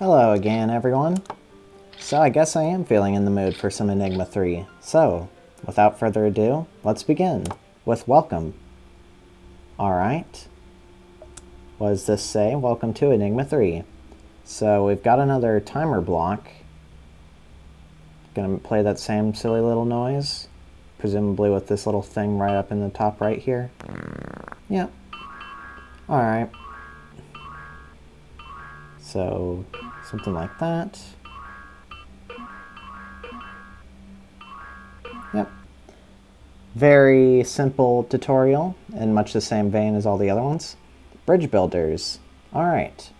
Hello again, everyone. So I guess I am feeling in the mood for some Enigma 3. So, without further ado, let's begin with welcome. Alright. What does this say? Welcome to Enigma 3. So we've got another timer block. Gonna play that same silly little noise. Presumably with this little thing right up in the top right here. Yep. Alright. So, something like that. Yep. Very simple tutorial, in much the same vein as all the other ones. Bridge builders. Alright.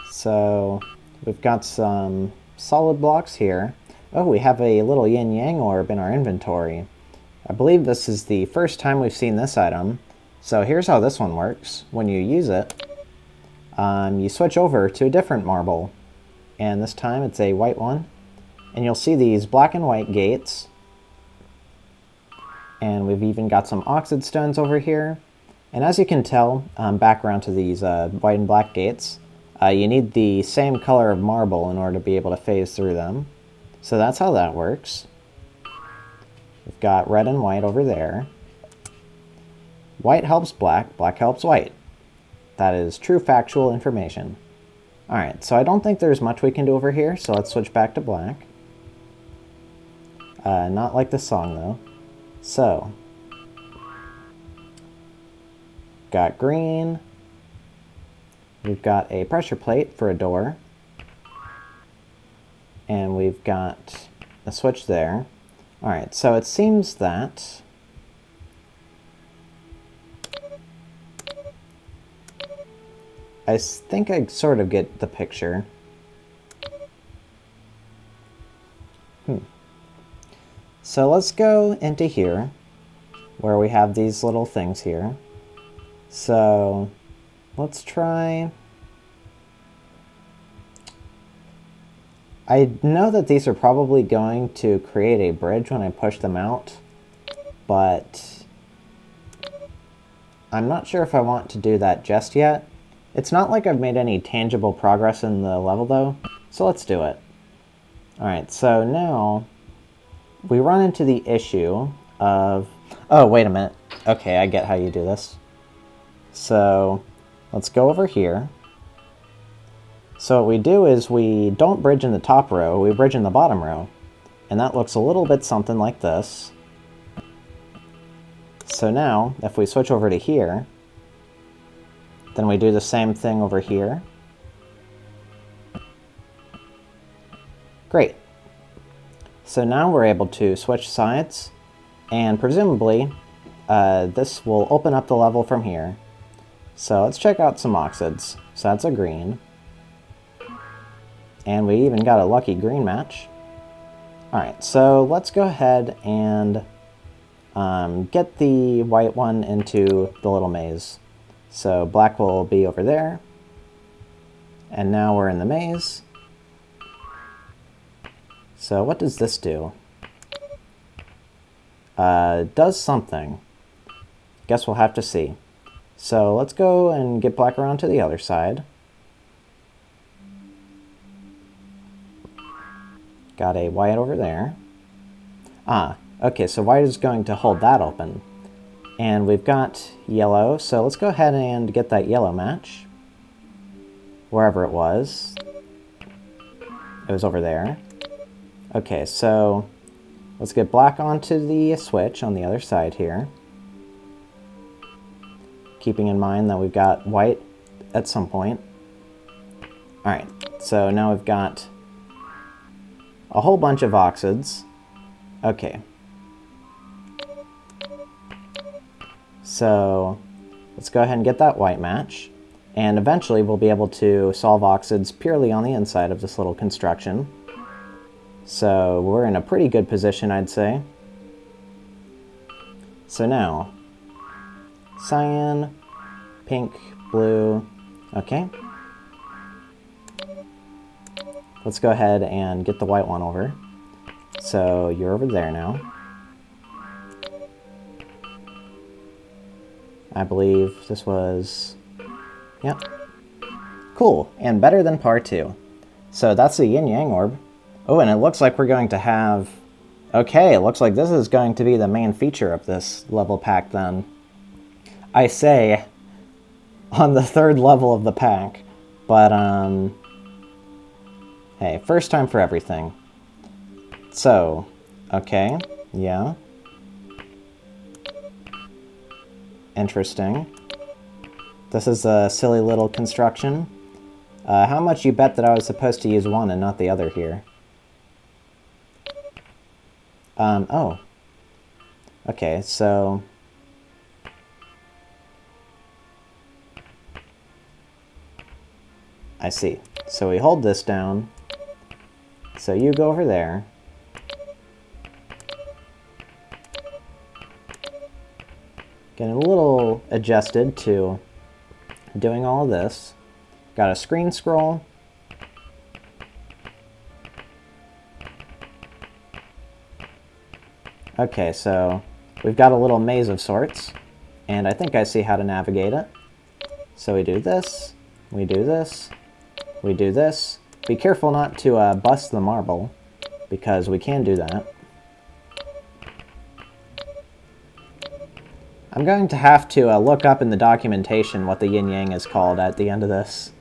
So, we've got some solid blocks here. Oh, we have a little Yin-Yang orb in our inventory. I believe this is the first time we've seen this item. So here's how this one works. When you use it, you switch over to a different marble. And this time it's a white one. And you'll see these black and white gates. And we've even got some oxide stones over here. And as you can tell, back around to these white and black gates, you need the same color of marble in order to be able to phase through them. So that's how that works. We've got red and white over there. White helps black, black helps white. That is true factual information. Alright, so I don't think there's much we can do over here, so let's switch back to black. Not like the song, though. So, got green. We've got a pressure plate for a door. And we've got a switch there. Alright, so it seems that I think I sort of get the picture. So let's go into here, where we have these little things here. So let's try... I know that these are probably going to create a bridge when I push them out, but I'm not sure if I want to do that just yet. It's not like I've made any tangible progress in the level though, so let's do it. Alright, so now we run into the issue of... Oh, wait a minute. Okay, I get how you do this. So let's go over here. So what we do is we don't bridge in the top row, we bridge in the bottom row. And that looks a little bit something like this. So now, if we switch over to here, then we do the same thing over here. Great. So now we're able to switch sides, and presumably this will open up the level from here. So let's check out some oxides. So that's a green. And we even got a lucky green match. Alright, so let's go ahead and get the white one into the little maze. So black will be over there. And now we're in the maze. So what does this do? Does something. Guess we'll have to see. So let's go and get black around to the other side. Got a white over there. Ah, okay, so white is going to hold that open. And we've got yellow, so let's go ahead and get that yellow match. Wherever it was. It was over there. Okay, so let's get black onto the switch on the other side here. Keeping in mind that we've got white at some point. Alright, so now we've got a whole bunch of oxides. Okay. So let's go ahead and get that white match. And eventually we'll be able to solve oxides purely on the inside of this little construction. So we're in a pretty good position, I'd say. So now, cyan, pink, blue, okay. Let's go ahead and get the white one over. So you're over there now. I believe this was... Yep. Cool, and better than par 2. So that's the Yin-Yang orb. Oh, and it looks like we're going to have... Okay, it looks like this is going to be the main feature of this level pack then. I say, on the 3rd level of the pack. But, hey, first time for everything. So, okay, yeah. Interesting. This is a silly little construction. How much you bet that I was supposed to use one and not the other here? Oh. Okay, so... I see. So we hold this down. So you go over there. Getting a little adjusted to doing all of this. Got a screen scroll. Okay, so we've got a little maze of sorts, and I think I see how to navigate it. So we do this, we do this, we do this. Be careful not to bust the marble, because we can do that. I'm going to have to look up in the documentation what the Yin-Yang is called at the end of this.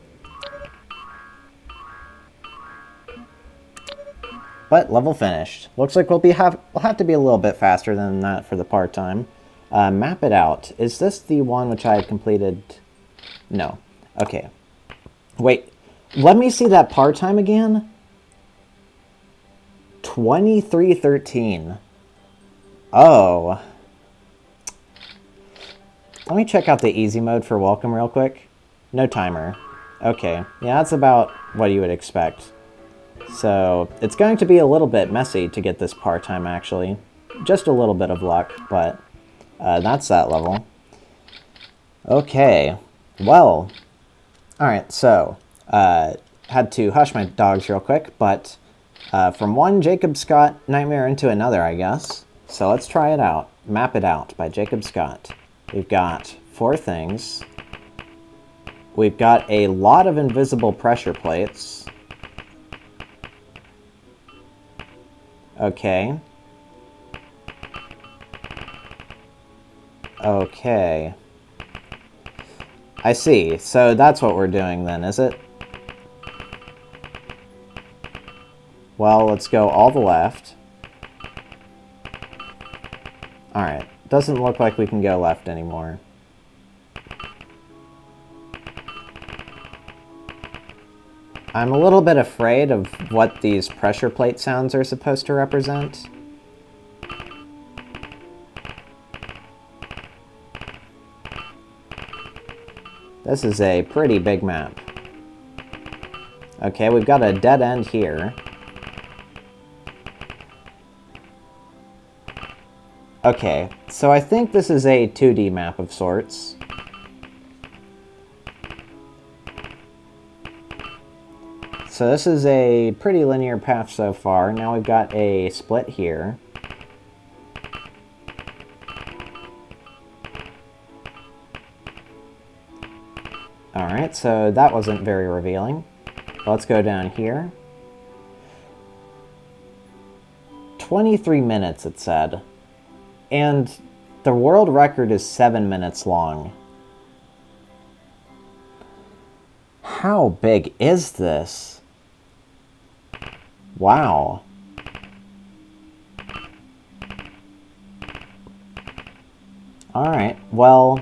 But level finished. Looks like we'll have to be a little bit faster than that for the part-time. Map it out. Is this the one which I had completed? No. Okay. Wait. Let me see that part-time again. 2313. Oh. Let me check out the easy mode for welcome real quick. No timer. Okay. Yeah, that's about what you would expect. So, it's going to be a little bit messy to get this part-time, actually. Just a little bit of luck, but that's that level. Okay. Well. Alright, so, had to hush my dogs real quick, but from one Jacob Scott nightmare into another, I guess. So let's try it out. Map It Out by Jacob Scott. We've got 4 things. We've got a lot of invisible pressure plates. Okay. Okay. I see. So that's what we're doing then, is it? Well, let's go all the left. Alright. Doesn't look like we can go left anymore. I'm a little bit afraid of what these pressure plate sounds are supposed to represent. This is a pretty big map. Okay, we've got a dead end here. Okay, so I think this is a 2D map of sorts. So this is a pretty linear path so far. Now we've got a split here. Alright, so that wasn't very revealing. Let's go down here. 23 minutes, it said. And the world record is 7 minutes long. How big is this? Wow. Alright, well,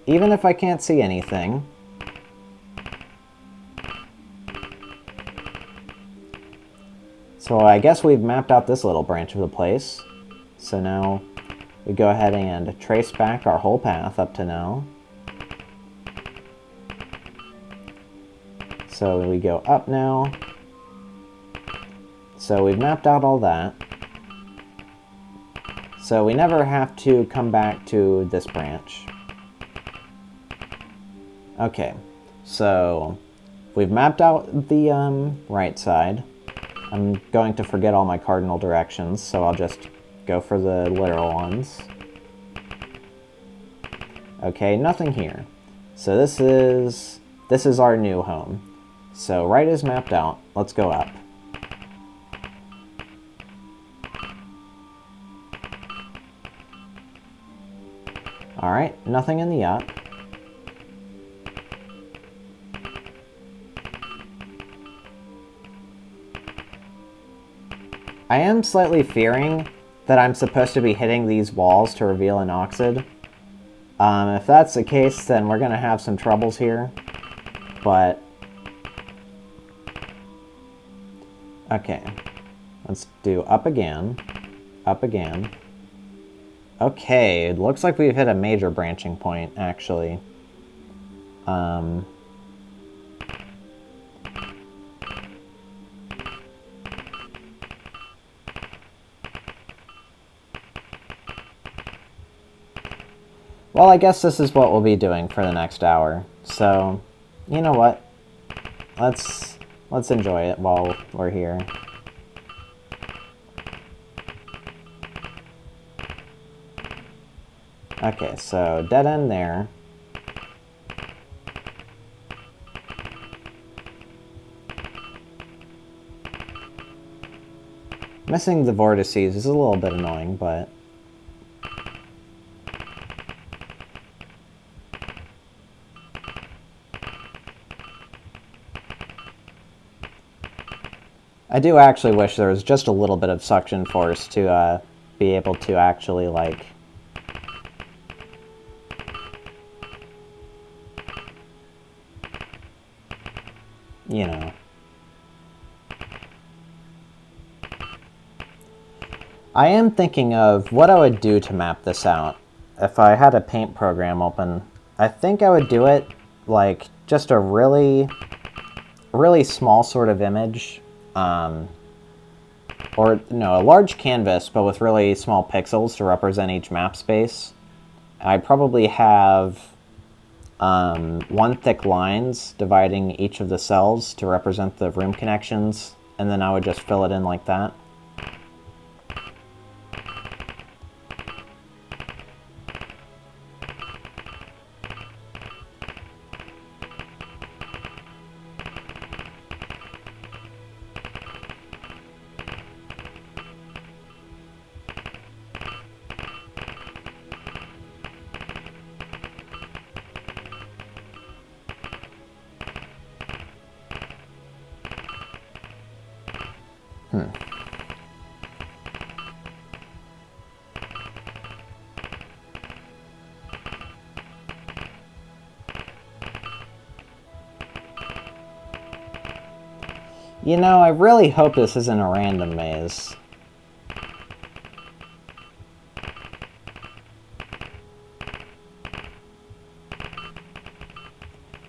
even if I can't see anything, so I guess we've mapped out this little branch of the place. So now we go ahead and trace back our whole path up to now. So we go up now. So we've mapped out all that. So we never have to come back to this branch. Okay, so we've mapped out the right side. I'm going to forget all my cardinal directions, so I'll just go for the literal ones. Okay, nothing here. So this is our new home. So right is mapped out. Let's go up. Alright, nothing in the up. I am slightly fearing that I'm supposed to be hitting these walls to reveal an oxid. If that's the case, then we're going to have some troubles here. But... okay. Let's do up again. Up again. Okay, it looks like we've hit a major branching point, actually. Well, I guess this is what we'll be doing for the next hour. So, you know what? Let's enjoy it while we're here. Okay, so dead end there. Missing the vortices is a little bit annoying, but... I do actually wish there was just a little bit of suction force to be able to actually, like... you know... I am thinking of what I would do to map this out. If I had a paint program open, I think I would do it like just a really small sort of image. Or, no, a large canvas, but with really small pixels to represent each map space. I probably have one thick lines dividing each of the cells to represent the room connections, and then I would just fill it in like that. You know, I really hope this isn't a random maze.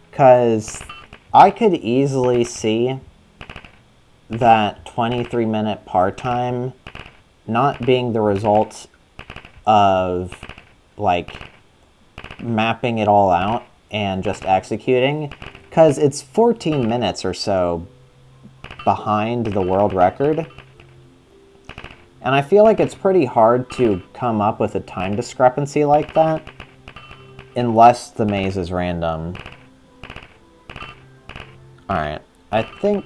Because I could easily see that 23-minute par time not being the result of, like, mapping it all out and just executing. Because it's 14 minutes or so behind the world record. And I feel like it's pretty hard to come up with a time discrepancy like that unless the maze is random. Alright, I think...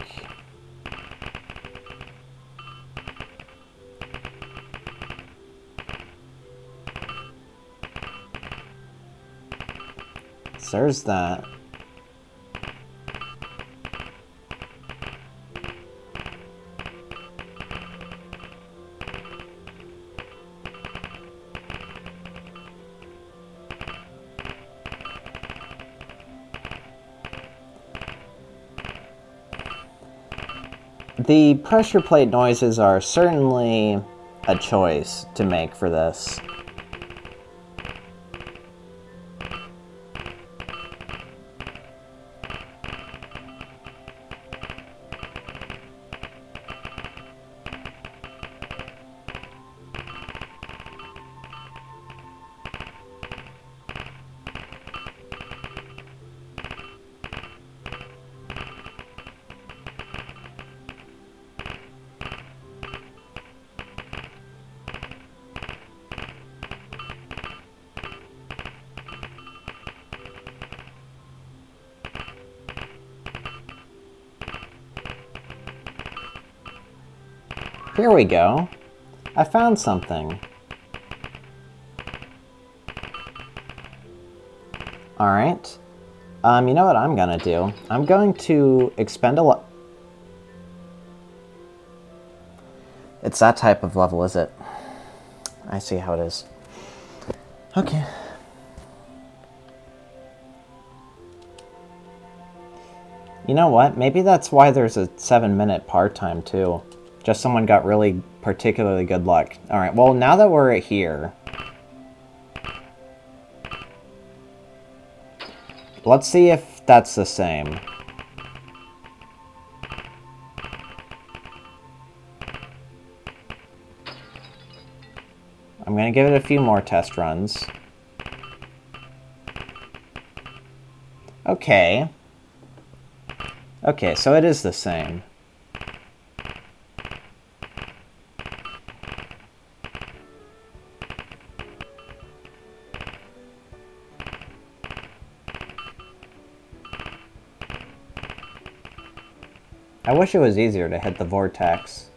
so there's that. The pressure plate noises are certainly a choice to make for this. Here we go. I found something. Alright. You know what I'm gonna do? I'm going to expend a lot. It's that type of level, is it? I see how it is. Okay. You know what? Maybe that's why there's a 7-minute part time too. Just someone got really particularly good luck. Alright, well now that we're here, let's see if that's the same. I'm gonna give it a few more test runs. Okay. Okay, so it is the same. I wish it was easier to hit the vortex.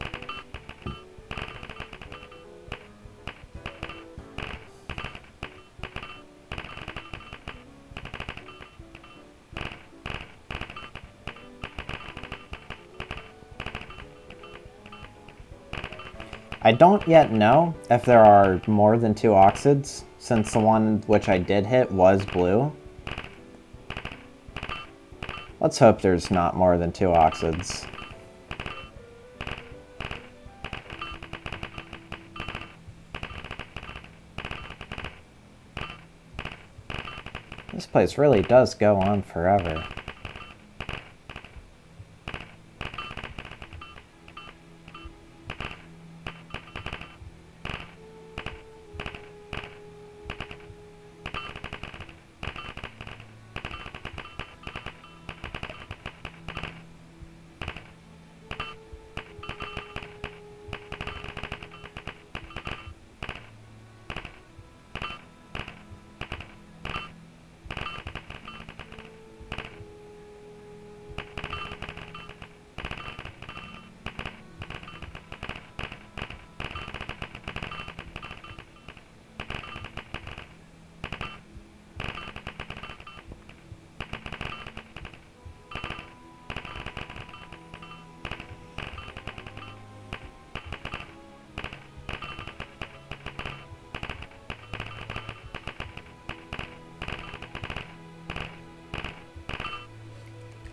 I don't yet know if there are more than 2 oxids, since the one which I did hit was blue. Let's hope there's not more than 2 oxids. This place really does go on forever.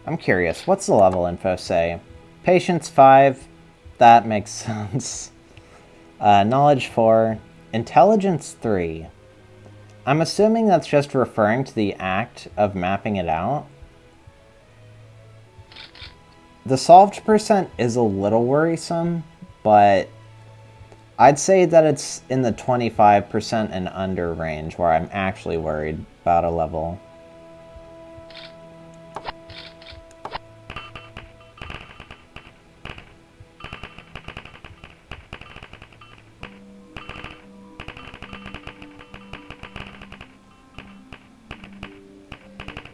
I'm curious, what's the level info say? Patience 5, that makes sense. Knowledge 4, Intelligence 3. I'm assuming that's just referring to the act of mapping it out. The solved percent is a little worrisome, but I'd say that it's in the 25% and under range where I'm actually worried about a level.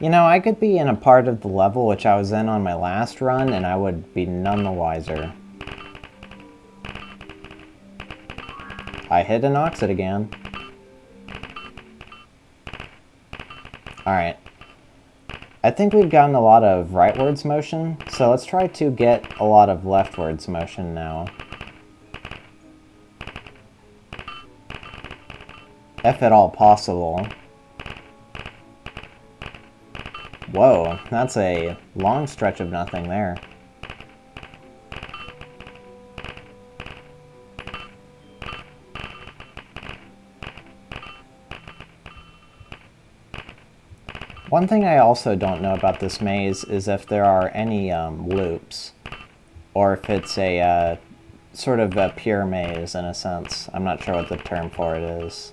You know, I could be in a part of the level which I was in on my last run, and I would be none the wiser. I hit an oxid again. Alright. I think we've gotten a lot of rightwards motion, so let's try to get a lot of leftwards motion now. If at all possible. Whoa, that's a long stretch of nothing there. One thing I also don't know about this maze is if there are any loops, or if it's a sort of a pure maze in a sense. I'm not sure what the term for it is.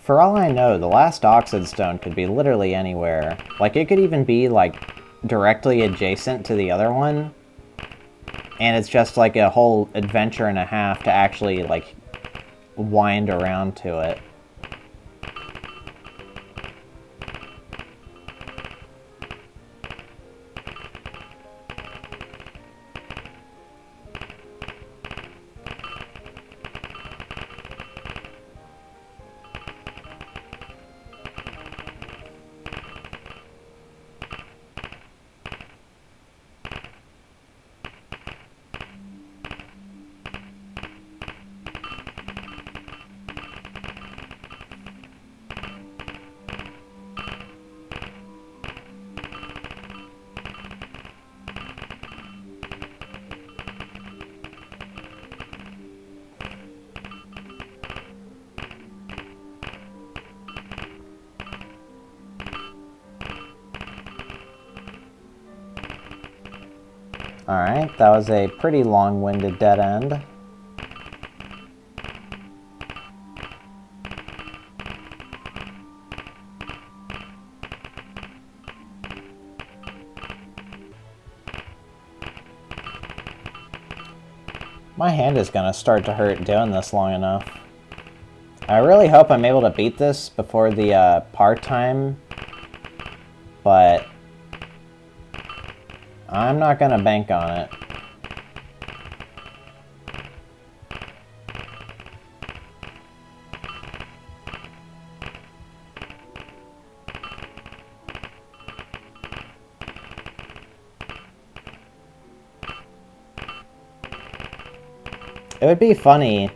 For all I know, the last Oxid Stone could be literally anywhere. Like, it could even be, like, directly adjacent to the other one. And it's just like a whole adventure and a half to actually like wind around to it. Alright, that was a pretty long-winded dead end. My hand is gonna start to hurt doing this long enough. I really hope I'm able to beat this before the part time, but I'm not gonna bank on it. It would be funny,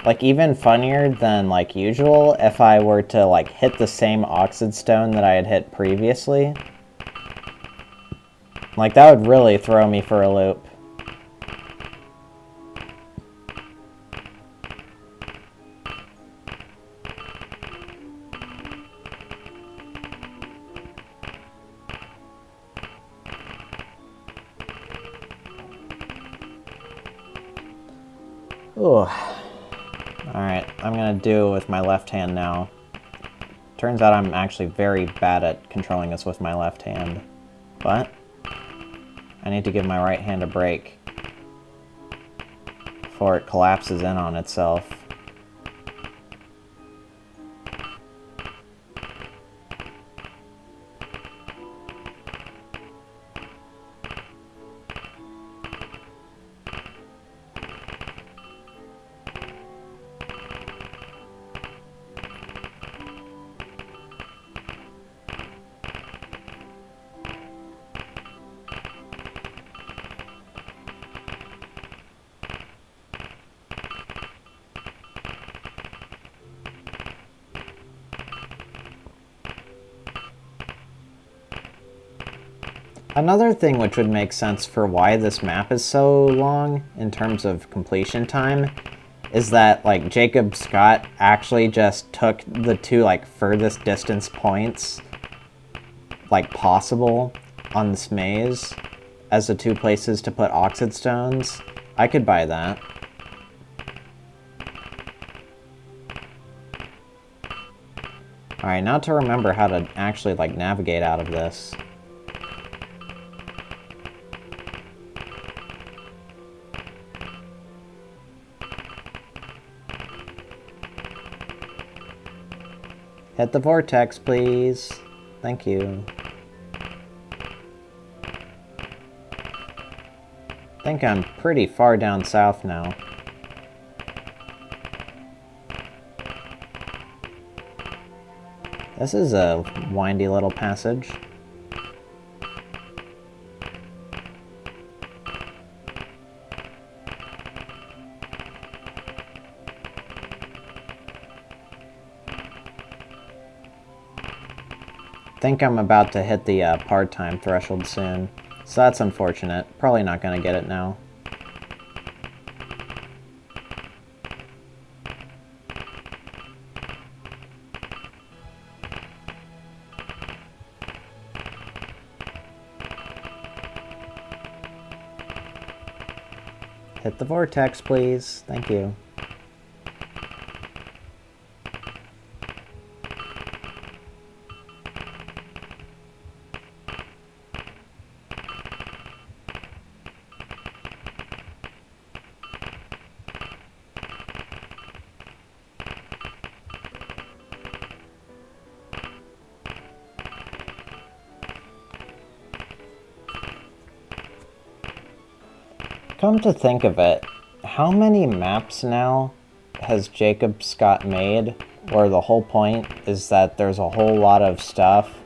like even funnier than like usual, if I were to like hit the same Oxid Stone that I had hit previously. Like that would really throw me for a loop. Ooh. Alright, I'm gonna do it with my left hand now. Turns out I'm actually very bad at controlling this with my left hand. But I need to give my right hand a break before it collapses in on itself. Another thing which would make sense for why this map is so long in terms of completion time is that like Jacob Scott actually just took the two like furthest distance points like possible on this maze as the two places to put Oxid Stones. I could buy that. Alright, now to remember how to actually like navigate out of this. Hit the vortex, please. Thank you. I think I'm pretty far down south now. This is a windy little passage. I think I'm about to hit the part-time threshold soon, so that's unfortunate. Probably not going to get it now. Hit the vortex, please. Thank you. Come to think of it, how many maps now has Jacob Scott made where the whole point is that there's a whole lot of stuff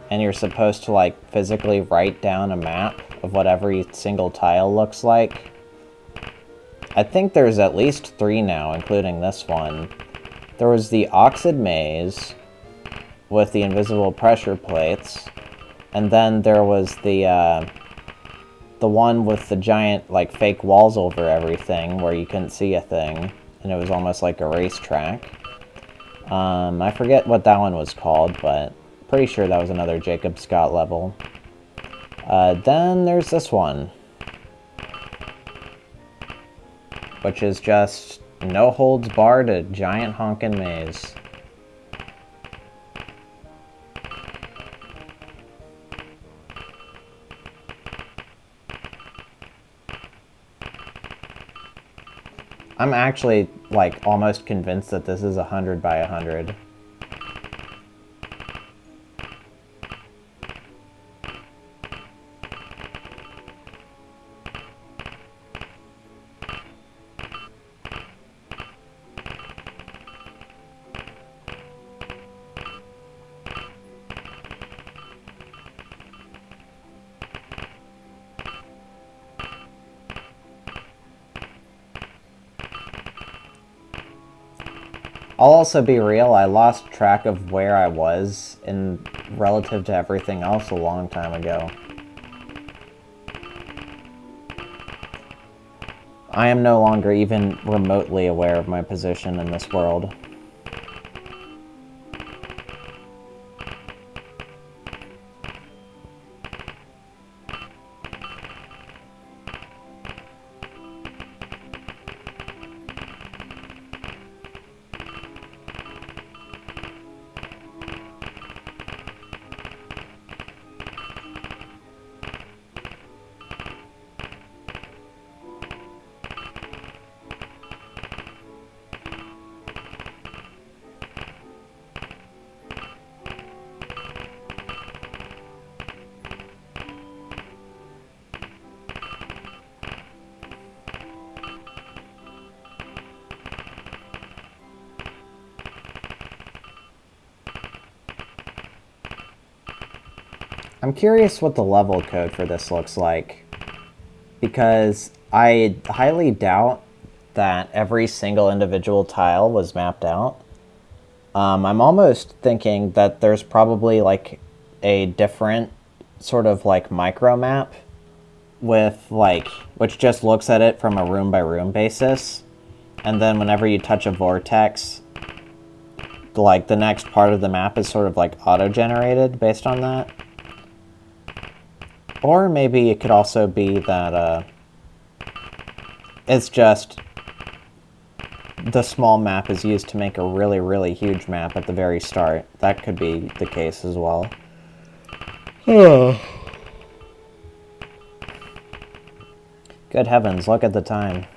and you're supposed to like physically write down a map of what every single tile looks like? I think there's at least 3 now, including this one. There was the Oxid Maze with the invisible pressure plates, and then there was the one with the giant, like, fake walls over everything where you couldn't see a thing, and it was almost like a racetrack. I forget what that one was called, but pretty sure that was another Jacob Scott level. Then there's this one, which is just no holds barred, a giant honkin' maze. I'm actually, like, almost convinced that this is 100 by 100. I'll also be real, I lost track of where I was in relative to everything else a long time ago. I am no longer even remotely aware of my position in this world. I'm curious what the level code for this looks like, because I highly doubt that every single individual tile was mapped out. I'm almost thinking that there's probably like a different sort of like micro map with like, which just looks at it from a room by room basis, and then whenever you touch a vortex, like the next part of the map is sort of like auto-generated based on that. Or maybe it could also be that it's just the small map is used to make a really, really huge map at the very start. That could be the case as well. Good heavens, look at the time.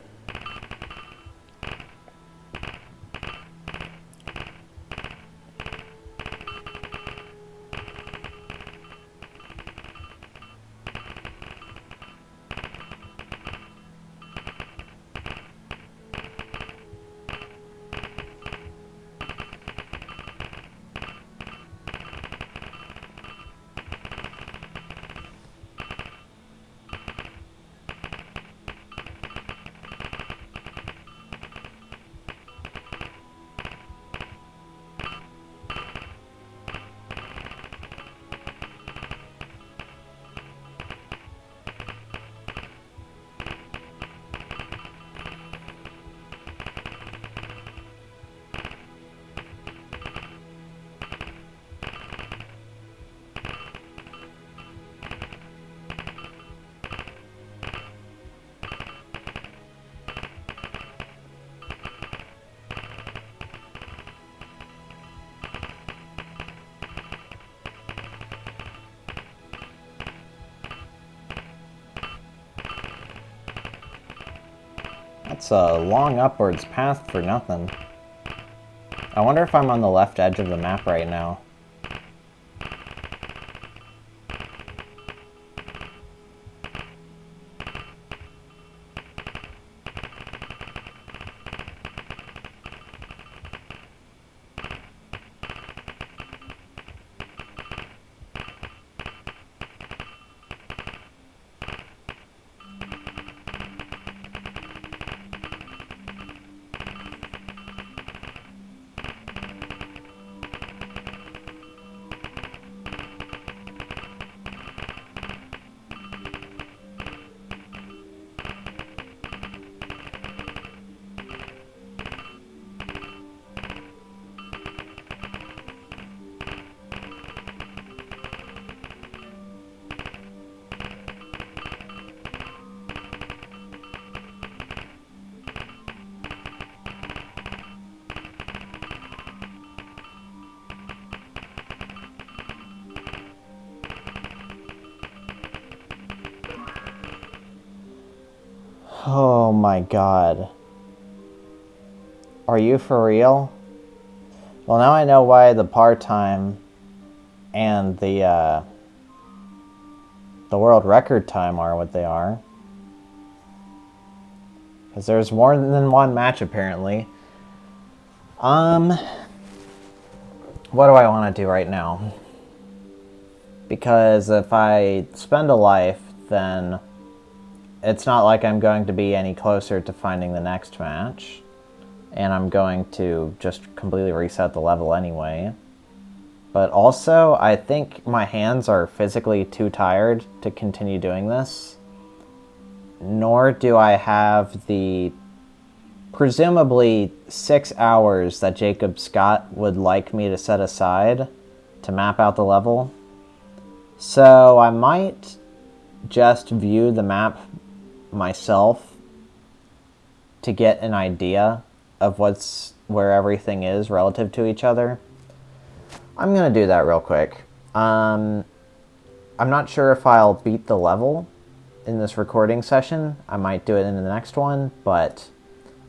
That's a long upwards path for nothing. I wonder if I'm on the left edge of the map right now. Oh my god. Are you for real? Well, now I know why the part-time and the world record time are what they are. Because there's more than one match, apparently. What do I want to do right now? Because if I spend a life, then it's not like I'm going to be any closer to finding the next match. And I'm going to just completely reset the level anyway. But also, I think my hands are physically too tired to continue doing this. Nor do I have the presumably 6 hours that Jacob Scott would like me to set aside to map out the level. So I might just view the map myself to get an idea of where everything is relative to each other. I'm going to do that real quick. I'm not sure if I'll beat the level in this recording session. I might do it in the next one, but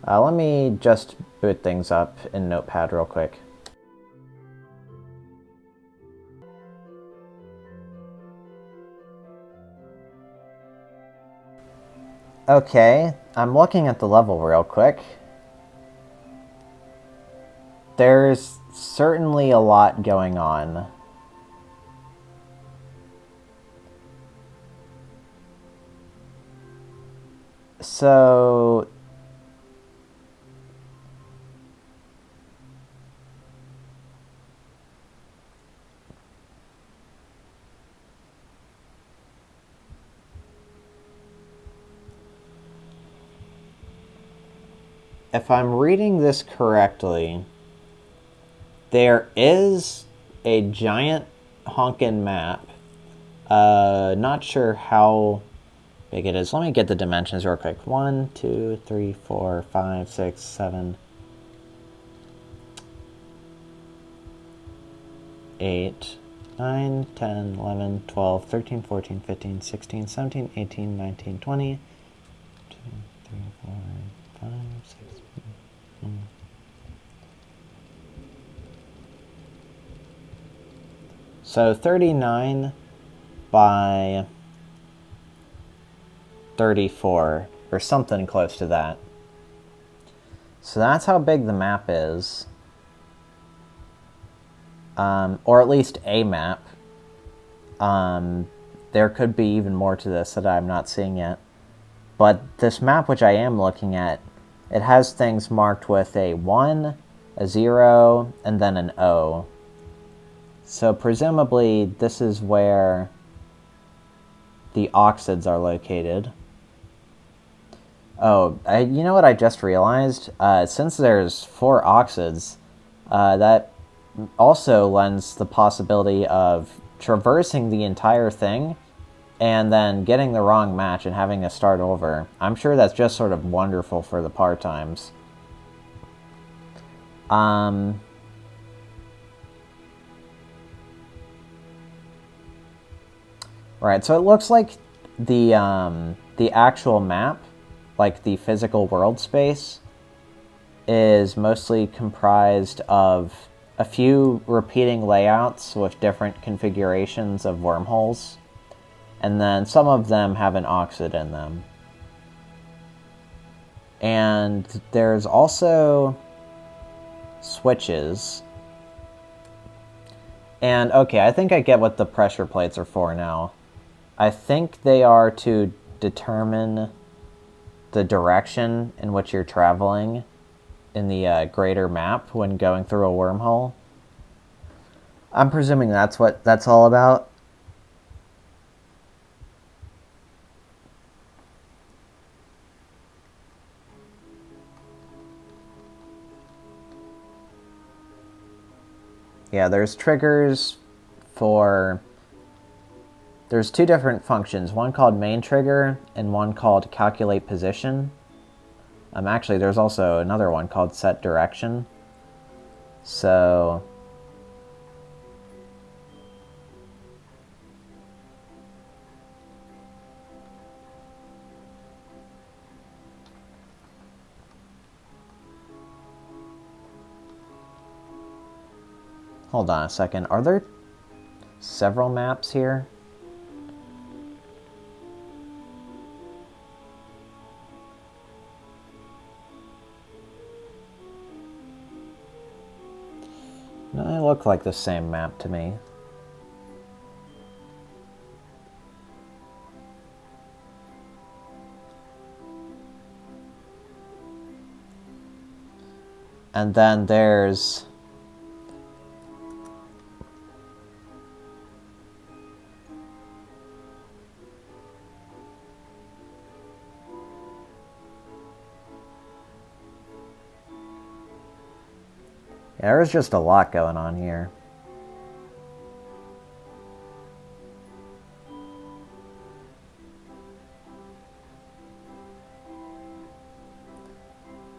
let me just boot things up in Notepad real quick. Okay, I'm looking at the level real quick. There's certainly a lot going on. So if I'm reading this correctly, there is a giant honkin' map. Not sure how big it is. Let me get the dimensions real quick. 1, 2, 3, 4, 5, 6, 7, 8, 9, 10, 11, 12, 13, 14, 15, 16, 17, 18, 19, 20, 2, 3, 4, 5, 6, 7. So 39 by 34, or something close to that. So that's how big the map is. Or at least a map. There could be even more to this that I'm not seeing yet. But this map, which I am looking at, it has things marked with a 1, a 0, and then an O. So presumably this is where the oxids are located. Oh, you know what I just realized? Since there's 4 oxids, that also lends the possibility of traversing the entire thing and then getting the wrong match and having to start over. I'm sure that's just sort of wonderful for the part-times. Right, so it looks like the actual map, like the physical world space, is mostly comprised of a few repeating layouts with different configurations of wormholes, and then some of them have an oxid in them. And there's also switches. And okay, I think I get what the pressure plates are for now. I think they are to determine the direction in which you're traveling in the greater map when going through a wormhole. I'm presuming that's what that's all about. Yeah, there's triggers for... There's 2 different functions, one called main trigger and one called calculate position. Actually, there's also another one called set direction. So Hold on a second. Are there several maps here? No, they look like the same map to me. And then there's... Yeah, there's just a lot going on here.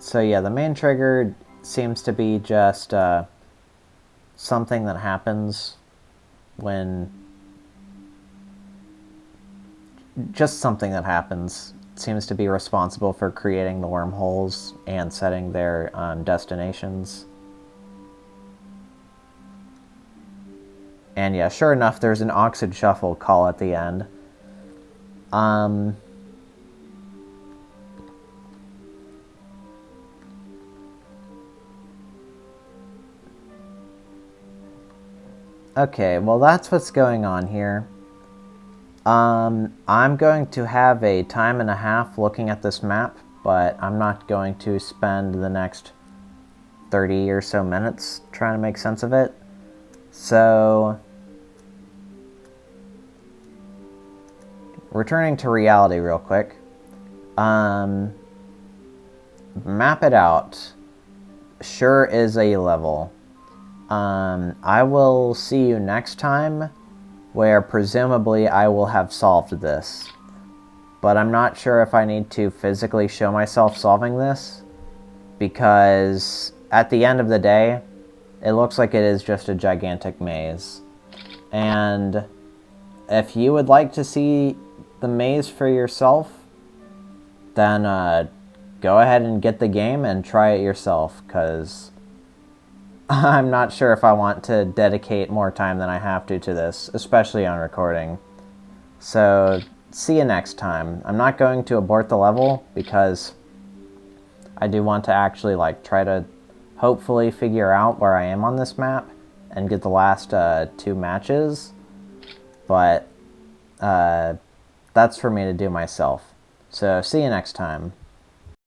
So yeah, the main trigger seems to be just something that happens when... Just something that happens. It seems to be responsible for creating the wormholes and setting their destinations. And yeah, sure enough, there's an Oxid Shuffle call at the end. Okay, well that's what's going on here. I'm going to have a time and a half looking at this map, but I'm not going to spend the next 30 or so minutes trying to make sense of it. So, returning to reality real quick. Map it out. Sure is a level. I will see you next time, where presumably I will have solved this. But I'm not sure if I need to physically show myself solving this, because at the end of the day, it looks like it is just a gigantic maze. And if you would like to see the maze for yourself, then go ahead and get the game and try it yourself, because I'm not sure if I want to dedicate more time than I have to this, especially on recording. So, see you next time. I'm not going to abort the level, because I do want to actually try to hopefully figure out where I am on this map and get the last 2 matches. But that's for me to do myself. So, see you next time.